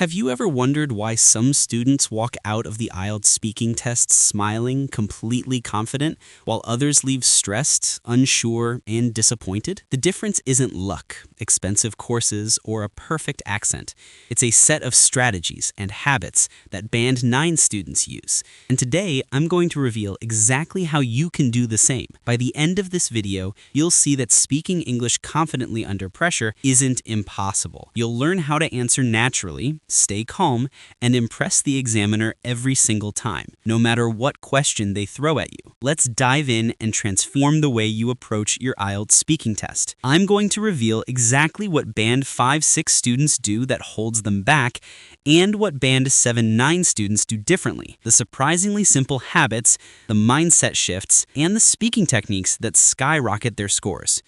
Have you ever wondered why some students walk out of the IELTS speaking tests smiling, completely confident, while others leave stressed, unsure, and disappointed? The difference isn't luck, expensive courses, or a perfect accent. It's a set of strategies and habits that Band 9 students use. And today, I'm going to reveal exactly how you can do the same. By the end of this video, you'll see that speaking English confidently under pressure isn't impossible. You'll learn how to answer naturally, stay calm, and impress the examiner every single time, no matter what question they throw at you. Let's dive in and transform the way you approach your IELTS speaking test. I'm going to reveal exactly what Band 5-6 students do that holds them back, and what Band 7-9 students do differently. The surprisingly simple habits, the mindset shifts, and the speaking techniques that skyrocket their scores.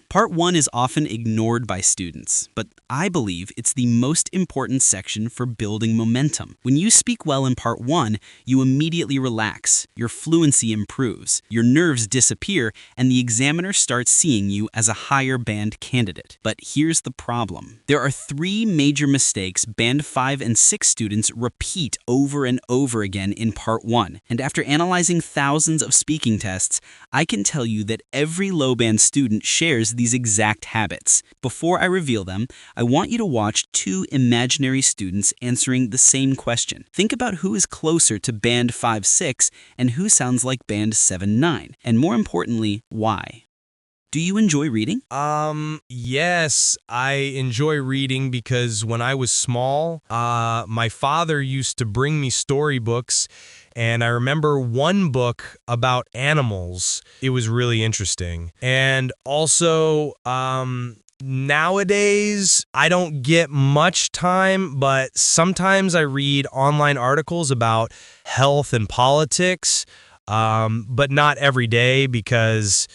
Part 1 is often ignored by students, but I believe it's the most important section for building momentum. When you speak well in Part 1, you immediately relax, your fluency improves, your nerves disappear, and the examiner starts seeing you as a higher band candidate. But here's the problem. There are 3 major mistakes Band 5 and 6 students repeat over and over again in Part 1. And after analyzing thousands of speaking tests, I can tell you that every low band student shares these exact habits. Before I reveal them, I want you to watch 2 imaginary students answering the same question. Think about who is closer to Band 5-6 and who sounds like Band 7-9, and more importantly, why. Do you enjoy reading? Yes, I enjoy reading because when I was small, my father used to bring me storybooks, and I remember one book about animals. It was really interesting. And also, nowadays, I don't get much time, but sometimes I read online articles about health and politics, but not every day because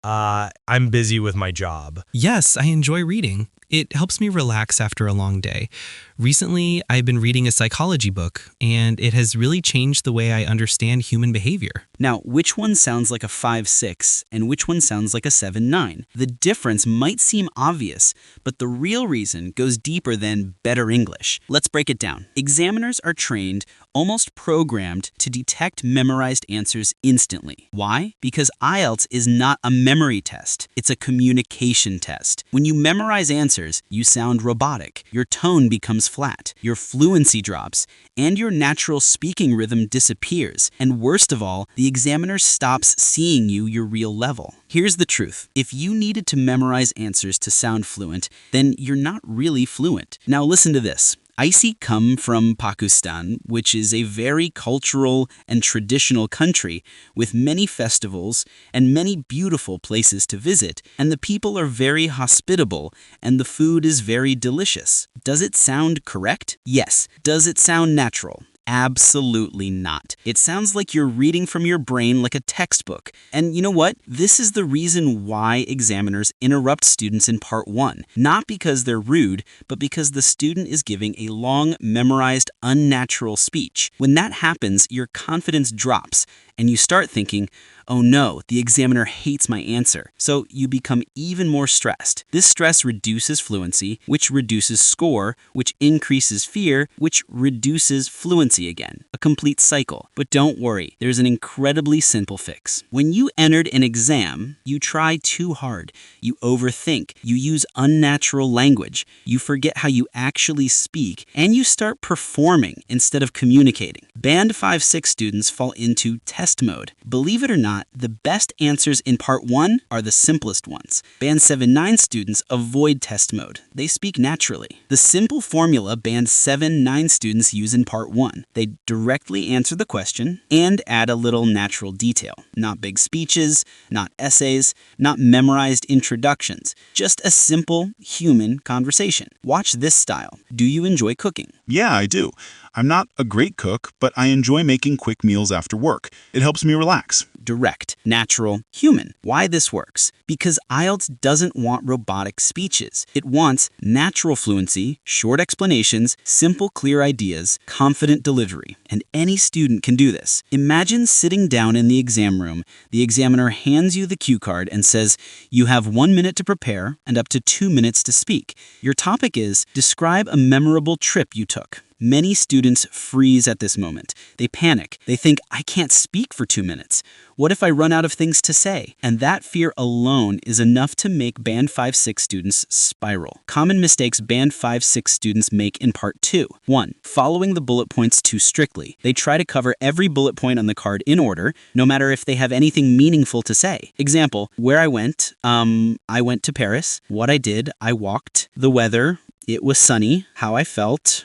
I'm busy with my job. Yes, I enjoy reading. It helps me relax after a long day. Recently, I've been reading a psychology book, and it has really changed the way I understand human behavior. Now, which one sounds like a 5-6 and which one sounds like a 7-9? The difference might seem obvious, but the real reason goes deeper than better English. Let's break it down. Examiners are trained, almost programmed, to detect memorized answers instantly. Why? Because IELTS is not a memory test. It's a communication test. When you memorize answers, you sound robotic. Your tone becomes flat. Your fluency drops, and your natural speaking rhythm disappears. And worst of all, the examiner stops seeing your real level. Here's the truth. If you needed to memorize answers to sound fluent, then you're not really fluent. Now listen to this. I come from Pakistan, which is a very cultural and traditional country with many festivals and many beautiful places to visit, and the people are very hospitable and the food is very delicious. Does it sound correct? Yes. Does it sound natural? Absolutely not. It sounds like you're reading from your brain like a textbook. And you know what? This is the reason why examiners interrupt students in Part 1. Not because they're rude, but because the student is giving a long, memorized, unnatural speech. When that happens, your confidence drops, and you start thinking, oh no, the examiner hates my answer. So you become even more stressed. This stress reduces fluency, which reduces score, which increases fear, which reduces fluency again. A complete cycle. But don't worry, there's an incredibly simple fix. When you entered an exam, you try too hard. You overthink. You use unnatural language. You forget how you actually speak, and you start performing instead of communicating. Band 5-6 students fall into test mode. Believe it or not, the best answers in Part 1 are the simplest ones. Band 7-9 students avoid test mode. They speak naturally. The simple formula Band 7-9 students use in Part 1. They directly answer the question and add a little natural detail. Not big speeches, not essays, not memorized introductions. Just a simple human conversation. Watch this style. Do you enjoy cooking? Yeah, I do. I'm not a great cook, but I enjoy making quick meals after work. It helps me relax. direct, natural, human. Why this works? Because IELTS doesn't want robotic speeches. It wants natural fluency, short explanations, simple, clear ideas, confident delivery. And any student can do this. Imagine sitting down in the exam room. The examiner hands you the cue card and says, you have 1 minute to prepare and up to 2 minutes to speak. Your topic is, describe a memorable trip you took. Many students freeze at this moment. They panic. They think, I can't speak for 2 minutes. What if I run out of things to say? And that fear alone is enough to make Band 5-6 students spiral. Common mistakes Band 5-6 students make in Part 2. 1. Following the bullet points too strictly. They try to cover every bullet point on the card in order, no matter if they have anything meaningful to say. Example, where I went to Paris. What I did, I walked. The weather, it was sunny. How I felt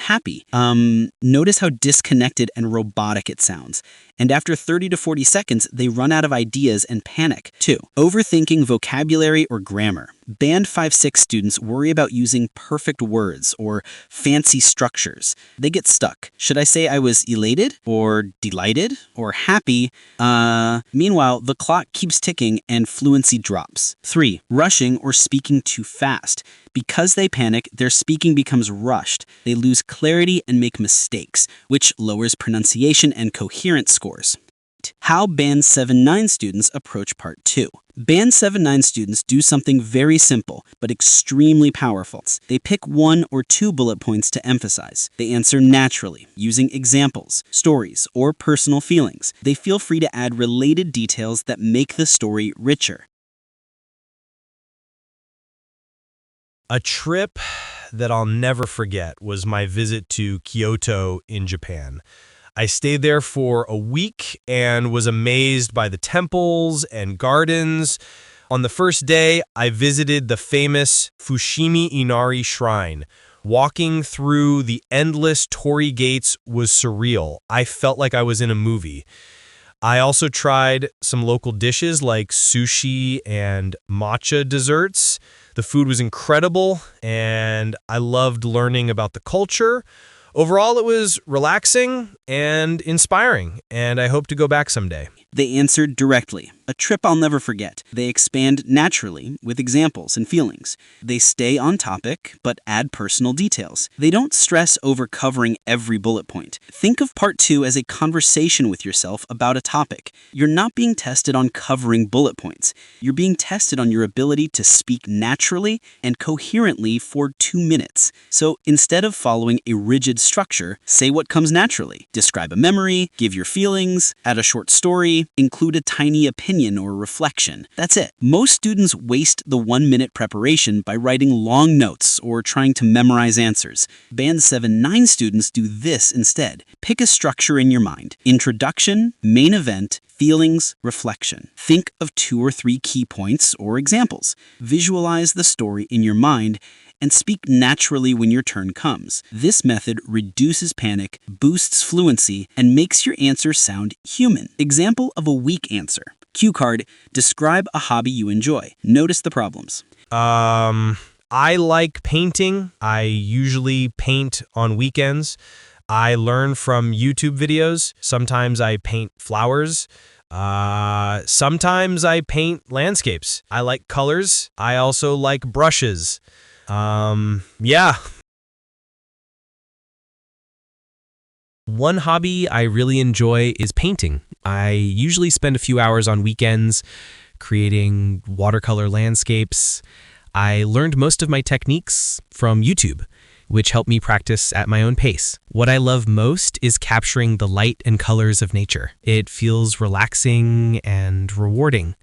happy. Notice how disconnected and robotic it sounds. And after 30 to 40 seconds, they run out of ideas and panic. 2. Overthinking vocabulary or grammar. Band 5-6 students worry about using perfect words or fancy structures. They get stuck. Should I say I was elated or delighted or happy? Meanwhile, the clock keeps ticking and fluency drops. 3. Rushing or speaking too fast. Because they panic, their speaking becomes rushed. They lose clarity and make mistakes, which lowers pronunciation and coherence scores. How Band 7-9 students approach Part 2. Band 7-9 students do something very simple, but extremely powerful. They pick 1 or 2 bullet points to emphasize. They answer naturally, using examples, stories, or personal feelings. They feel free to add related details that make the story richer. A trip that I'll never forget was my visit to Kyoto in Japan. I stayed there for a week and was amazed by the temples and gardens. On the first day, I visited the famous Fushimi Inari Shrine. Walking through the endless torii gates was surreal. I felt like I was in a movie. I also tried some local dishes like sushi and matcha desserts. The food was incredible, and I loved learning about the culture. Overall, it was relaxing and inspiring, and I hope to go back someday. They answered directly. A trip I'll never forget. They expand naturally with examples and feelings. They stay on topic, but add personal details. They don't stress over covering every bullet point. Think of Part 2 as a conversation with yourself about a topic. You're not being tested on covering bullet points. You're being tested on your ability to speak naturally and coherently for 2 minutes. So instead of following a rigid structure, say what comes naturally. Describe a memory, give your feelings, add a short story, include a tiny opinion or reflection. That's it. Most students waste the 1-minute preparation by writing long notes or trying to memorize answers. Band 7-9 students do this instead. Pick a structure in your mind. Introduction, main event, feelings, reflection. Think of 2 or 3 key points or examples. Visualize the story in your mind and speak naturally when your turn comes. This method reduces panic, boosts fluency, and makes your answer sound human. Example of a weak answer. Cue card, describe a hobby you enjoy. Notice the problems. I like painting. I usually paint on weekends. I learn from YouTube videos. Sometimes I paint flowers. Sometimes I paint landscapes. I like colors. I also like brushes. Yeah. One hobby I really enjoy is painting. I usually spend a few hours on weekends creating watercolor landscapes. I learned most of my techniques from YouTube, which helped me practice at my own pace. What I love most is capturing the light and colors of nature. It feels relaxing and rewarding.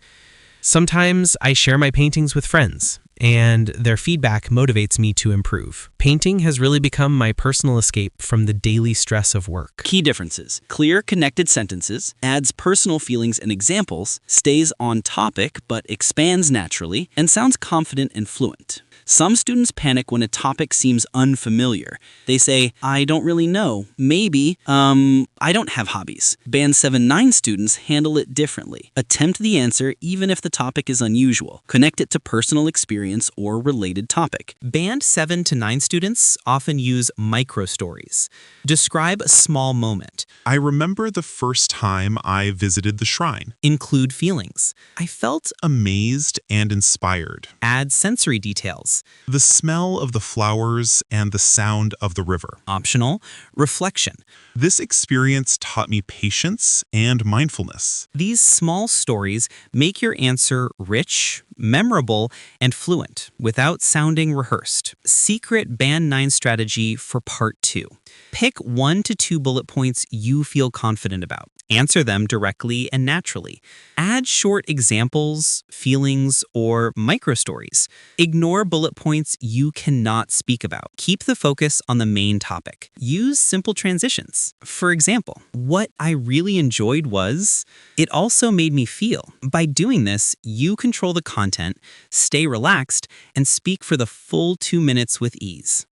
Sometimes I share my paintings with friends, and their feedback motivates me to improve. Painting has really become my personal escape from the daily stress of work. Key differences. Clear, connected sentences, adds personal feelings and examples, stays on topic but expands naturally, and sounds confident and fluent. Some students panic when a topic seems unfamiliar. They say, I don't really know. Maybe, I don't have hobbies. Band 7-9 students handle it differently. Attempt the answer even if the topic is unusual. Connect it to personal experience or related topic. Band 7 to 9 students often use micro-stories. Describe a small moment. I remember the first time I visited the shrine. Include feelings. I felt. Amazed and inspired. Add sensory details. The smell of the flowers and the sound of the river. Optional. Reflection. This experience taught me patience and mindfulness. These small stories make your answer rich, memorable, and fluent without sounding rehearsed. Secret Band 9 strategy for Part 2. Pick 1 to 2 bullet points you feel confident about. Answer them directly and naturally. Add short examples, feelings, or micro-stories. Ignore bullet points you cannot speak about. Keep the focus on the main topic. Use simple transitions. For example, what I really enjoyed was, it also made me feel. By doing this, you control the content, stay relaxed, and speak for the full 2 minutes with ease.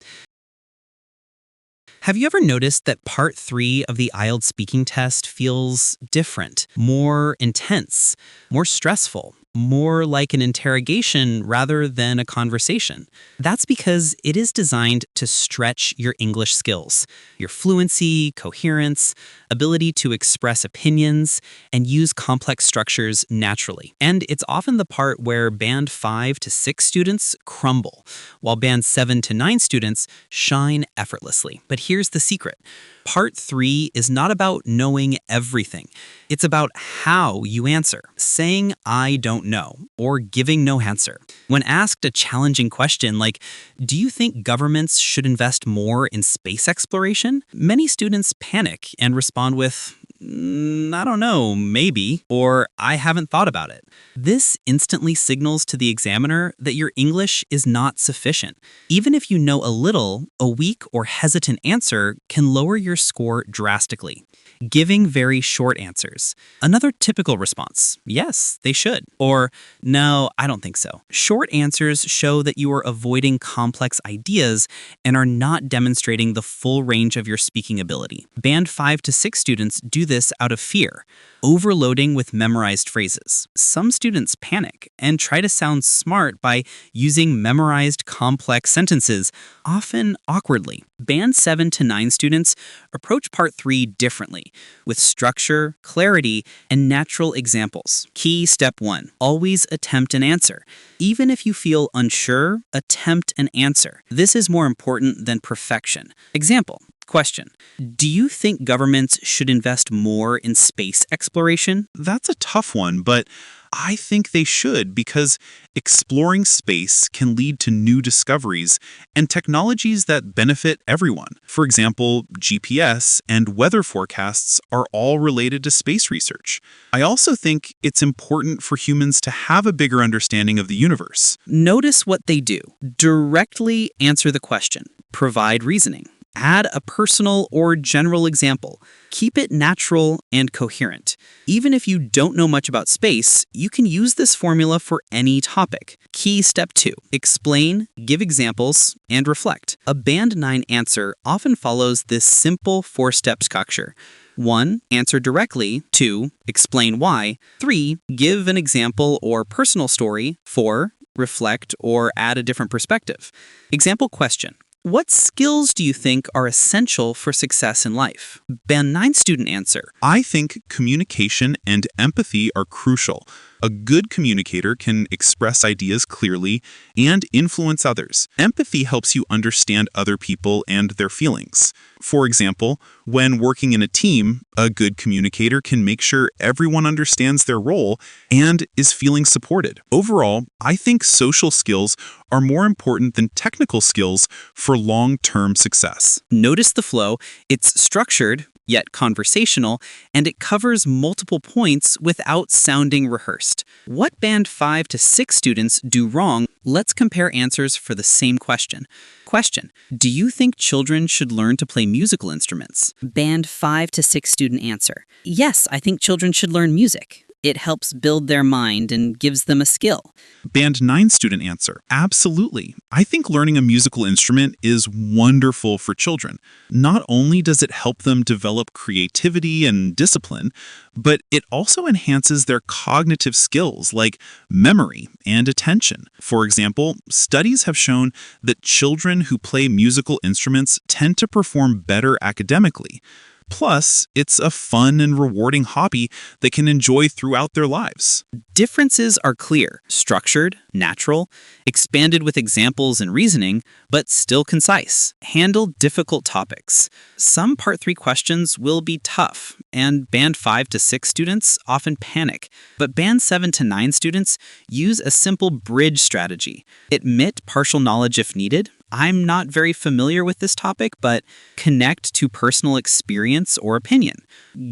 Have you ever noticed that Part 3 of the IELTS speaking test feels different, more intense, more stressful, more like an interrogation rather than a conversation? That's because it is designed to stretch your English skills, your fluency, coherence, ability to express opinions, and use complex structures naturally. And it's often the part where Band 5 to 6 students crumble, while Band 7 to 9 students shine effortlessly. But here's the secret. Part 3 is not about knowing everything. It's about how you answer, saying I don't know, or giving no answer. When asked a challenging question like, do you think governments should invest more in space exploration? Many students panic and respond with, I don't know, maybe, or I haven't thought about it. This instantly signals to the examiner that your English is not sufficient. Even if you know a little, a weak or hesitant answer can lower your score drastically. Giving very short answers. Another typical response, yes, they should. Or, no, I don't think so. Short answers show that you are avoiding complex ideas and are not demonstrating the full range of your speaking ability. Band 5 to 6 students do this out of fear, overloading with memorized phrases. Some students panic and try to sound smart by using memorized complex sentences, often awkwardly. Band 7 to 9 students approach Part 3 differently, with structure, clarity, and natural examples. Key step 1. Always attempt an answer. Even if you feel unsure, attempt an answer. This is more important than perfection. Example. Question. Do you think governments should invest more in space exploration? That's a tough one, but I think they should because exploring space can lead to new discoveries and technologies that benefit everyone. For example, GPS and weather forecasts are all related to space research. I also think it's important for humans to have a bigger understanding of the universe. Notice what they do. Directly answer the question. Provide reasoning. Add a personal or general example. Keep it natural and coherent. Even if you don't know much about space, you can use this formula for any topic. Key step 2. Explain, give examples, and reflect. A Band 9 answer often follows this simple 4-step structure. 1. Answer directly. 2. Explain why. 3. Give an example or personal story. 4. Reflect or add a different perspective. Example question. What skills do you think are essential for success in life? Band 9 student answer. I think communication and empathy are crucial. A good communicator can express ideas clearly and influence others. Empathy helps you understand other people and their feelings. For example, when working in a team, a good communicator can make sure everyone understands their role and is feeling supported. Overall, I think social skills are more important than technical skills for long-term success. Notice the flow. It's structured, yet conversational, and it covers multiple points without sounding rehearsed. What Band 5 to 6 students do wrong? Let's compare answers for the same question. Question. Do you think children should learn to play musical instruments? Band 5 to 6 student answer. Yes, I think children should learn music. It helps build their mind and gives them a skill. Band 9 student answer. Absolutely. I think learning a musical instrument is wonderful for children. Not only does it help them develop creativity and discipline, but it also enhances their cognitive skills like memory and attention. For example, studies have shown that children who play musical instruments tend to perform better academically. Plus, it's a fun and rewarding hobby they can enjoy throughout their lives. Differences are clear, structured, natural, expanded with examples and reasoning, but still concise. Handle difficult topics. Some Part 3 questions will be tough, and Band 5 to 6 students often panic. But Band 7 to 9 students use a simple bridge strategy. Admit partial knowledge if needed. I'm not very familiar with this topic, but connect to personal experience or opinion.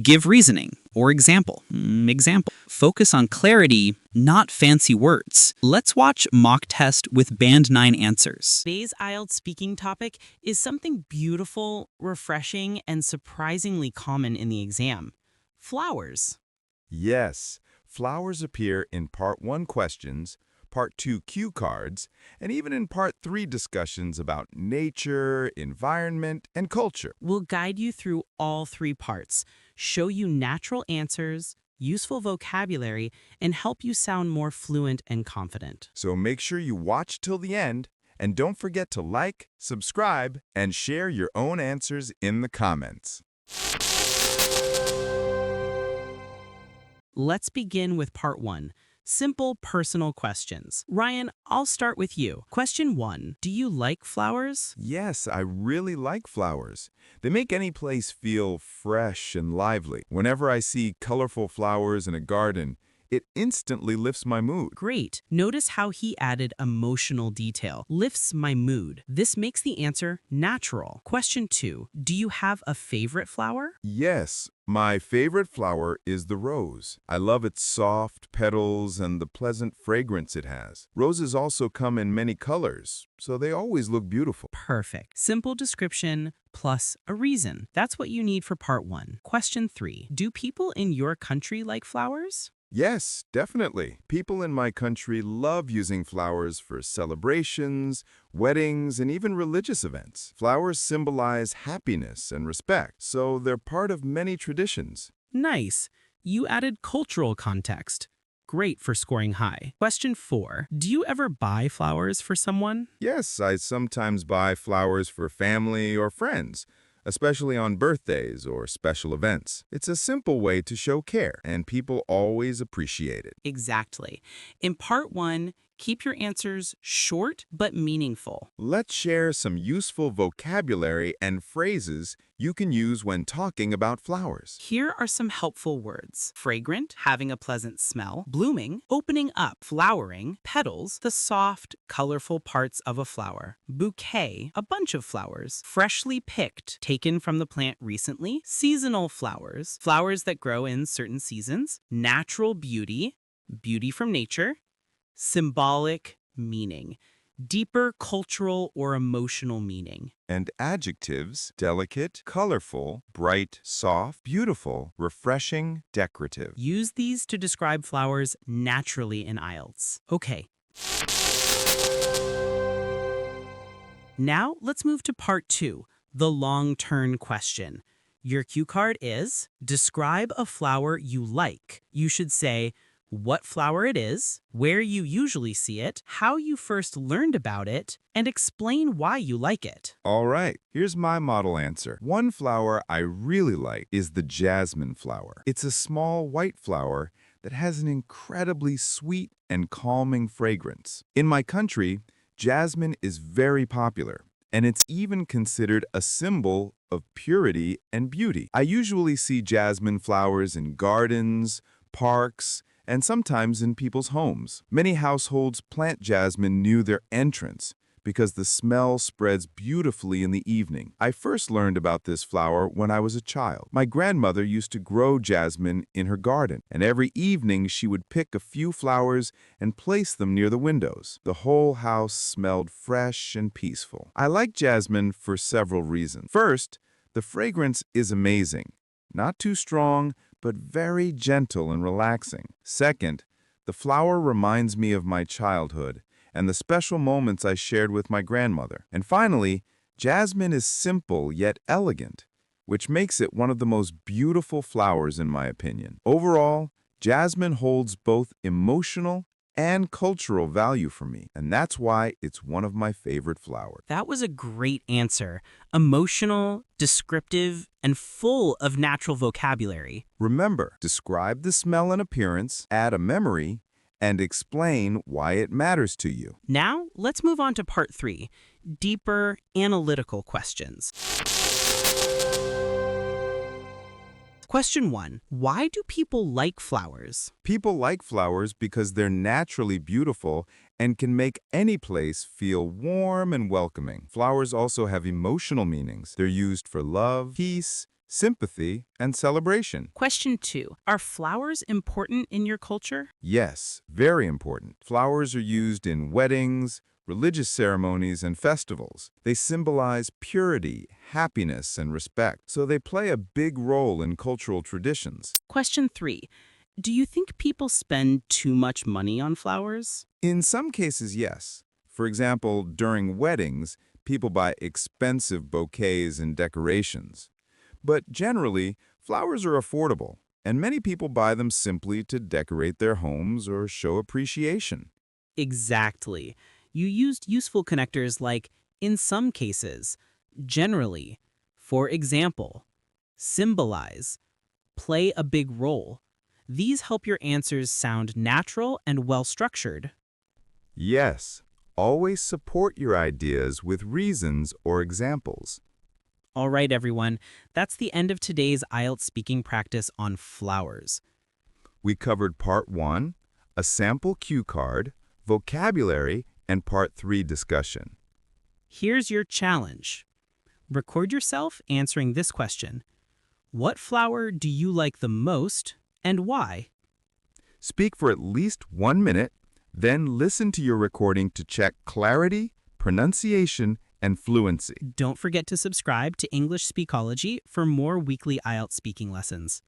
Give reasoning or example. Focus on clarity, not fancy words. Let's watch mock test with Band 9 answers. Today's IELTS speaking topic is something beautiful, refreshing, and surprisingly common in the exam. Flowers. Yes, flowers appear in Part 1 questions, Part 2 cue cards, and even in Part 3 discussions about nature, environment, and culture. We'll guide you through all 3 parts, show you natural answers, useful vocabulary, and help you sound more fluent and confident. So make sure you watch till the end, and don't forget to like, subscribe, and share your own answers in the comments. Let's begin with Part 1. Simple personal questions. Ryan, I'll start with you. Question 1. Do you like flowers? Yes, I really like flowers. They make any place feel fresh and lively. Whenever I see colorful flowers in a garden, it instantly lifts my mood. Great. Notice how he added emotional detail. Lifts my mood. This makes the answer natural. Question 2. Do you have a favorite flower? Yes, my favorite flower is the rose. I love its soft petals and the pleasant fragrance it has. Roses also come in many colors, so they always look beautiful. Perfect. Simple description plus a reason. That's what you need for Part 1. Question 3. Do people in your country like flowers? Yes, definitely. People in my country love using flowers for celebrations, weddings, and even religious events. Flowers symbolize happiness and respect, so they're part of many traditions. Nice. You added cultural context. Great for scoring high. Question 4. Do you ever buy flowers for someone? Yes, I sometimes buy flowers for family or friends, especially on birthdays or special events. It's a simple way to show care, and people always appreciate it. Exactly. In Part 1, keep your answers short but meaningful. Let's share some useful vocabulary and phrases you can use when talking about flowers. Here are some helpful words. Fragrant, having a pleasant smell. Blooming, opening up. Flowering, petals, the soft, colorful parts of a flower. Bouquet, a bunch of flowers. Freshly picked, taken from the plant recently. Seasonal flowers, flowers that grow in certain seasons. Natural beauty, beauty from nature. Symbolic meaning, deeper cultural or emotional meaning. And adjectives: delicate, colorful, bright, soft, beautiful, refreshing, decorative. Use these to describe flowers naturally in IELTS. Okay. Now let's move to Part 2, the long-turn question. Your cue card is, describe a flower you like. You should say, what flower it is, where you usually see it, how you first learned about it, and explain why you like it. All right, here's my model answer. One flower I really like is the jasmine flower. It's a small white flower that has an incredibly sweet and calming fragrance. In my country, jasmine is very popular, and it's even considered a symbol of purity and beauty. I usually see jasmine flowers in gardens, parks, and sometimes in people's homes. Many households plant jasmine near their entrance because the smell spreads beautifully in the evening. I first learned about this flower when I was a child. My grandmother used to grow jasmine in her garden, and every evening she would pick a few flowers and place them near the windows. The whole house smelled fresh and peaceful. I like jasmine for several reasons. First, the fragrance is amazing. Not too strong, but very gentle and relaxing. Second, the flower reminds me of my childhood and the special moments I shared with my grandmother. And finally, jasmine is simple yet elegant, which makes it one of the most beautiful flowers in my opinion. Overall, jasmine holds both emotional and cultural value for me, and that's why it's one of my favorite flowers. That was a great answer. Emotional, descriptive, and full of natural vocabulary. Remember, describe the smell and appearance, add a memory, and explain why it matters to you. Now, let's move on to part 3, deeper analytical questions. Question 1. Why do people like flowers? People like flowers because they're naturally beautiful and can make any place feel warm and welcoming. Flowers also have emotional meanings. They're used for love, peace, sympathy, and celebration. Question 2. Are flowers important in your culture? Yes, very important. Flowers are used in weddings, religious ceremonies, and festivals. They symbolize purity, happiness, and respect, so they play a big role in cultural traditions. Question 3. Do you think people spend too much money on flowers? In some cases, yes. For example, during weddings, people buy expensive bouquets and decorations. But generally, flowers are affordable, and many people buy them simply to decorate their homes or show appreciation. Exactly. You used useful connectors like in some cases, generally, for example, symbolize, play a big role. These help your answers sound natural and well-structured. Yes, always support your ideas with reasons or examples. All right, everyone, that's the end of today's IELTS speaking practice on flowers. We covered Part 1, a sample cue card, vocabulary, and Part 3 discussion. Here's your challenge. Record yourself answering this question. What flower do you like the most and why? Speak for at least 1 minute, then listen to your recording to check clarity, pronunciation, and fluency. Don't forget to subscribe to English Speakology for more weekly IELTS speaking lessons.